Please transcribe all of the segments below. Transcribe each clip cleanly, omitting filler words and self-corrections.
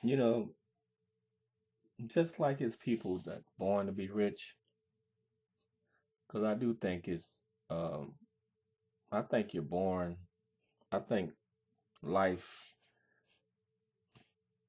you know, just like it's people that born to be rich, because I do think um, I think you're born. I think life.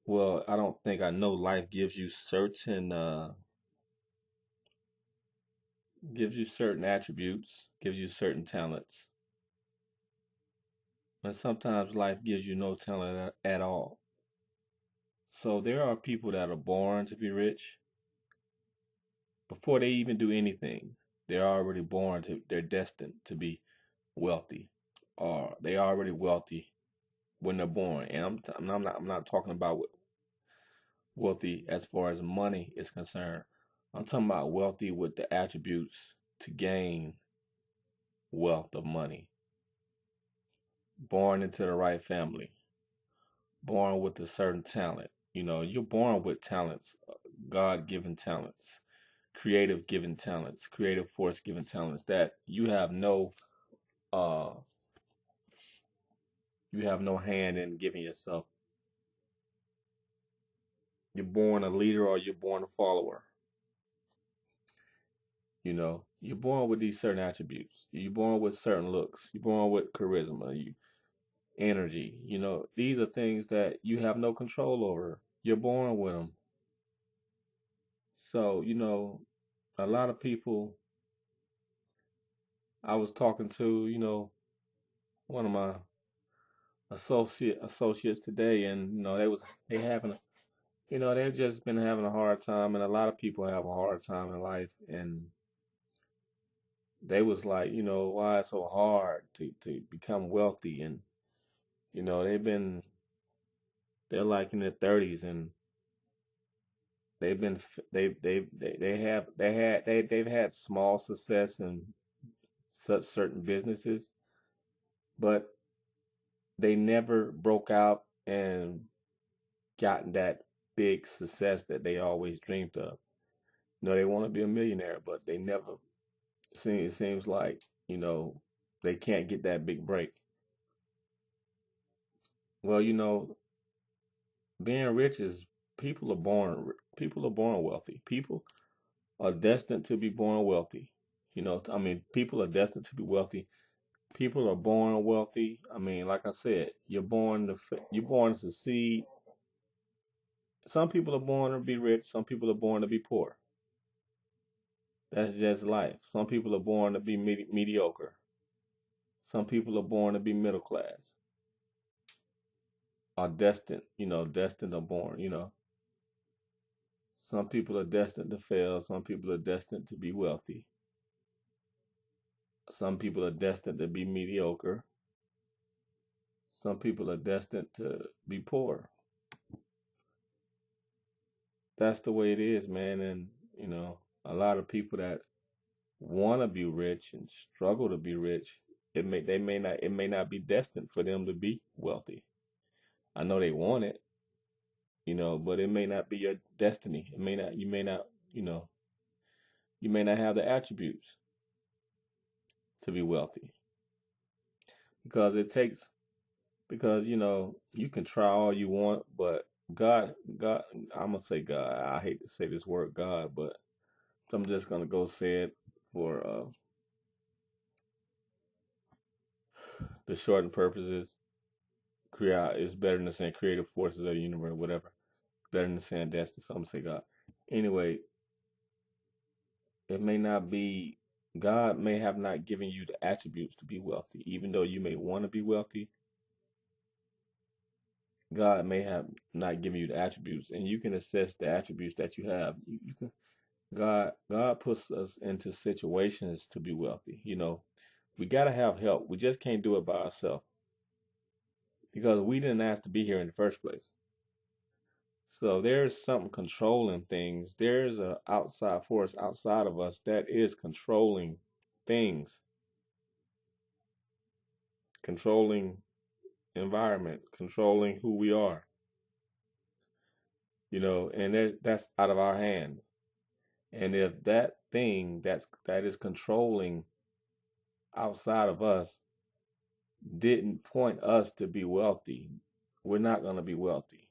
Well, I don't think I know life gives you certain attributes, gives you certain talents, and sometimes life gives you no talent at all. So there are people that are born to be rich before they even do anything. They're destined to be wealthy, or they are already wealthy when they're born. And I'm not talking about wealthy as far as money is concerned. I'm talking about wealthy with the attributes to gain wealth of money. Born into the right family, born with a certain talent. You're born with talents, God given talents, creative given talents, creative force given talents that uh you have no hand in giving yourself. You're born a leader or you're born a follower. You're born with these certain attributes. You're born with certain looks. You're born with charisma, energy. These are things that you have no control over. You're born with them. So, a lot of people I was talking to, one of my associates today, and they having a, they've just been having a hard time, and a lot of people have a hard time in life, and they was like, why it's so hard to become wealthy, and they've been they're like in their 30s, and they've been they've had small success in such certain businesses, but they never broke out and gotten that big success that they always dreamed of. They want to be a millionaire, but they never it seems like, they can't get that big break. Well, being rich is people are born wealthy. People are destined to be born wealthy. I mean, people are destined to be wealthy. People are born wealthy. I mean, like I said, you're born to succeed. Some people are born to be rich. Some people are born to be poor. That's just life. Some people are born to be mediocre. Some people are born to be middle class. Are destined, destined or born. Some people are destined to fail. Some people are destined to be wealthy. Some people are destined to be mediocre. Some people are destined to be poor. That's the way it is, man. And, a lot of people that want to be rich and struggle to be rich, it may not be destined for them to be wealthy. I know they want it, but it may not be your destiny. You know, you may not have the attributes to be wealthy because because you can try all you want, but God, I'm gonna say God. I hate to say this word God, but I'm just gonna go say it for the shortened purposes. Create is better than saying creative forces of the universe, whatever. Better than saying destiny. So I'm gonna say God. Anyway, it may not be. God may have not given you the attributes to be wealthy, even though you may want to be wealthy. God may have not given you the attributes, and you can assess the attributes that you have. You can God puts us into situations to be wealthy. We gotta have help. We just can't do it by ourselves because we didn't ask to be here in the first place. So there's something controlling things. There's a outside force outside of us that is controlling things, controlling environment, controlling who we are. And that's out of our hands. And if that thing that is controlling outside of us didn't point us to be wealthy, we're not going to be wealthy.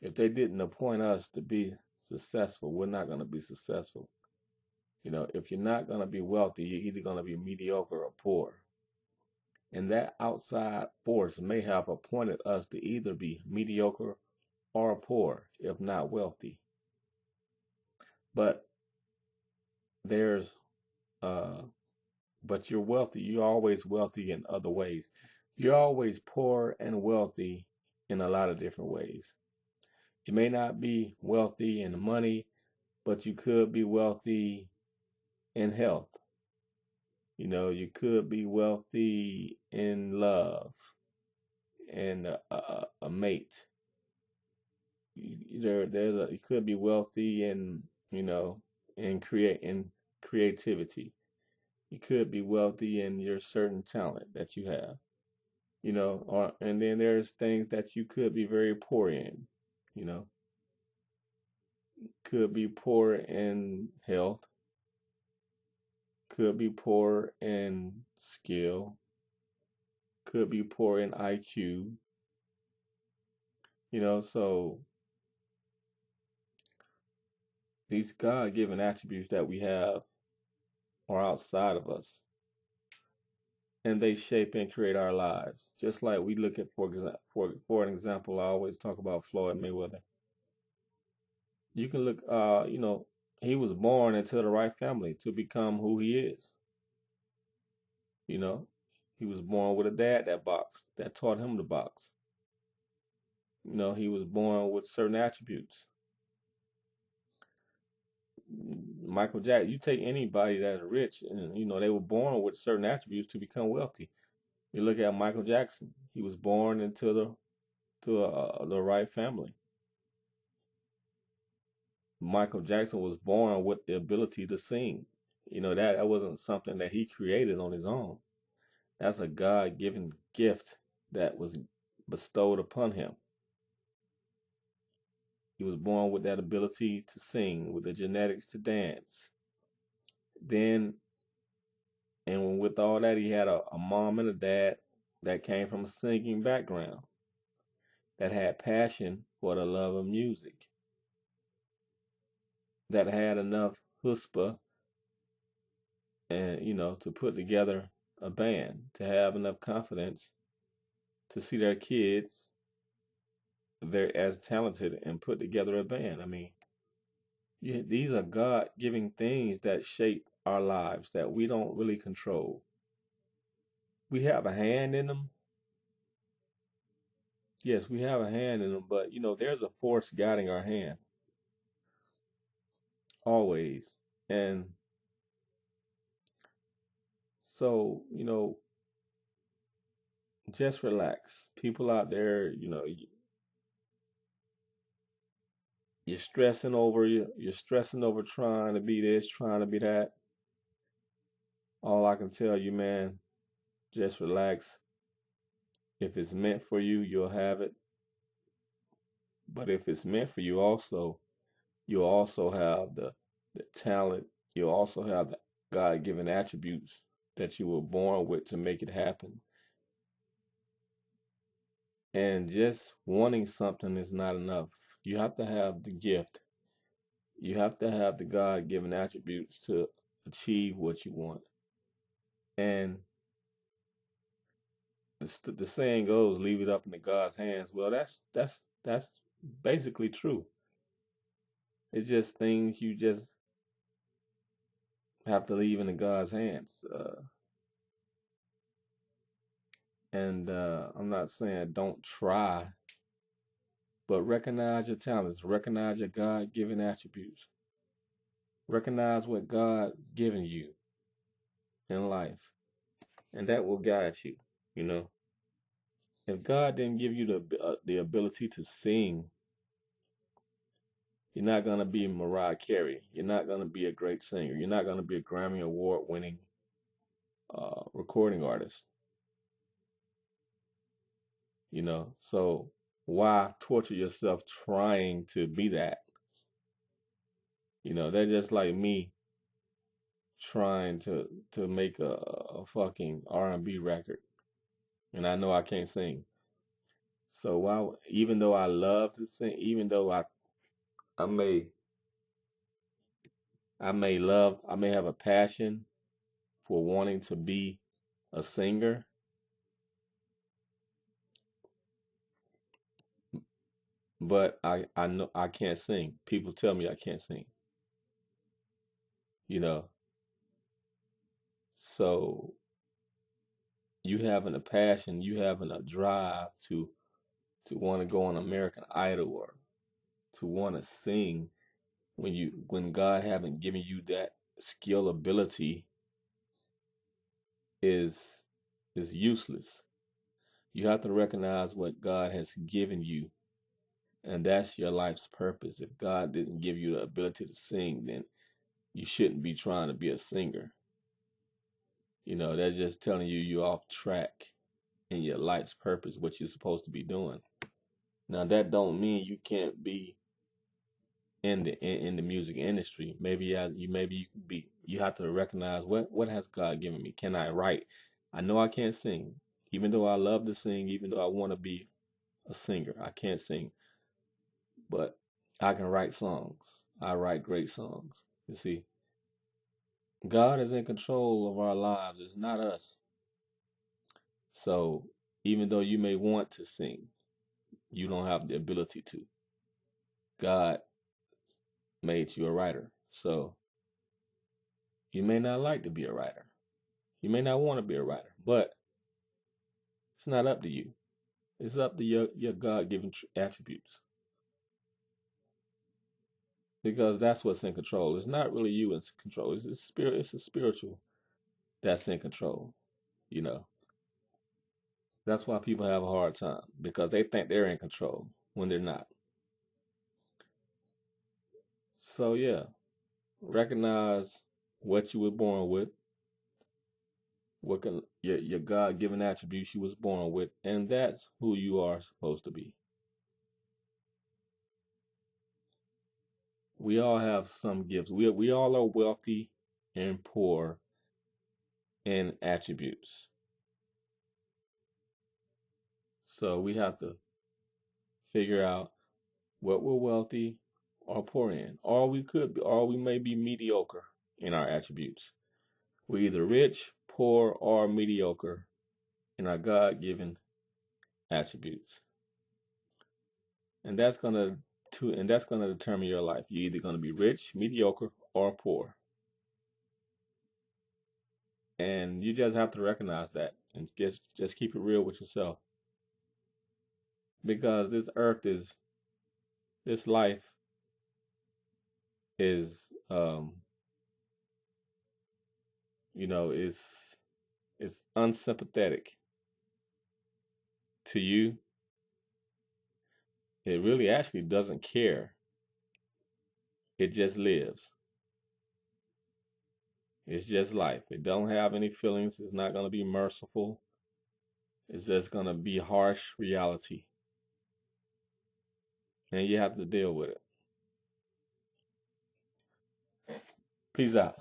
If they didn't appoint us to be successful, we're not going to be successful. If you're not going to be wealthy, you're either going to be mediocre or poor. And that outside force may have appointed us to either be mediocre or poor, if not wealthy. But there's uh but you're wealthy. You're always wealthy in other ways. You're always poor and wealthy in a lot of different ways. You may not be wealthy in money, but you could be wealthy in health. You could be wealthy in love and a mate. You could be wealthy in creativity. You could be wealthy in your certain talent that you have. And then there's things that you could be very poor in. You know, could be poor in health, could be poor in skill, could be poor in IQ. So these God-given attributes that we have are outside of us, and they shape and create our lives. Just like we look at, for an example, I always talk about Floyd Mayweather. You can look, he was born into the right family to become who he is. You know, he was born with a dad that boxed, that taught him to box. He was born with certain attributes. Michael Jackson, you take anybody that's rich, and they were born with certain attributes to become wealthy. You look at Michael Jackson; he was born into the right family. Michael Jackson was born with the ability to sing. That wasn't something that he created on his own. That's a God-given gift that was bestowed upon him. He was born with that ability to sing, with the genetics to dance. Then, and with all that, he had a mom and a dad that came from a singing background, that had passion for the love of music, that had enough chutzpah and to put together a band, to have enough confidence to see their kids they're as talented and put together a band. I mean, these are God-giving things that shape our lives that we don't really control. We have a hand in them. Yes, we have a hand in them, but there's a force guiding our hand always. And so, just relax. People out there, you're stressing over trying to be this, trying to be that. All I can tell you, man, just relax. If it's meant for you, you'll have it. But if it's meant for you also, you'll also have the talent. You'll also have the God-given attributes that you were born with to make it happen. And just wanting something is not enough. You have to have the gift. You have to have the God-given attributes to achieve what you want. And the saying goes, "Leave it up in God's hands." Well, that's basically true. It's just things you just have to leave in God's hands. And I'm not saying don't try, but recognize your talents, recognize your God-given attributes, recognize what God given you in life, and that will guide you. You know, if God didn't give you the ability to sing, you're not gonna be Mariah Carey. You're not gonna be a great singer. You're not gonna be a Grammy Award-winning recording artist. So why torture yourself trying to be that? They're just like me trying to make a fucking R&B record, and I know I can't sing. So while even though I love to sing, even though I may I may have a passion for wanting to be a singer, but I know I can't sing. People tell me I can't sing, you know. So you having a passion, you having a drive to want to go on American Idol or to want to sing when God haven't given you that skill ability is is useless. You have to recognize what God has given you, and that's your life's purpose. If God didn't give you the ability to sing, then you shouldn't be trying to be a singer. That's just telling you you're off track in your life's purpose, what you're supposed to be doing. Now that don't mean you can't be in the music industry. Maybe you could be. You have to recognize what has God given me. Can I write? I know I can't sing, even though I love to sing, even though I want to be a singer. I can't sing, but I can write songs. I write great songs. You see, God is in control of our lives. It's not us. So even though you may want to sing, you don't have the ability to. God made you a writer. So you may not like to be a writer. You may not want to be a writer, but it's not up to you. It's up to your God-given attributes because that's what's in control. It's not really you in control. It's spirit. It's the spiritual that's in control. You know, that's why people have a hard time because they think they're in control when they're not. So yeah, recognize what you were born with, what can your God-given attributes you was born with, and that's who you are supposed to be. We all have some gifts. We all are wealthy and poor in attributes. So we have to figure out what we're wealthy or poor in, or we may be mediocre in our attributes. We're either rich, poor, or mediocre in our God-given attributes, and that's gonna determine your life. You're either gonna be rich, mediocre, or poor, and you just have to recognize that and just keep it real with yourself because this life is is unsympathetic to you. It really actually doesn't care. It just lives. It's just life. It don't have any feelings. It's not going to be merciful. It's just going to be harsh reality. And you have to deal with it. Peace out.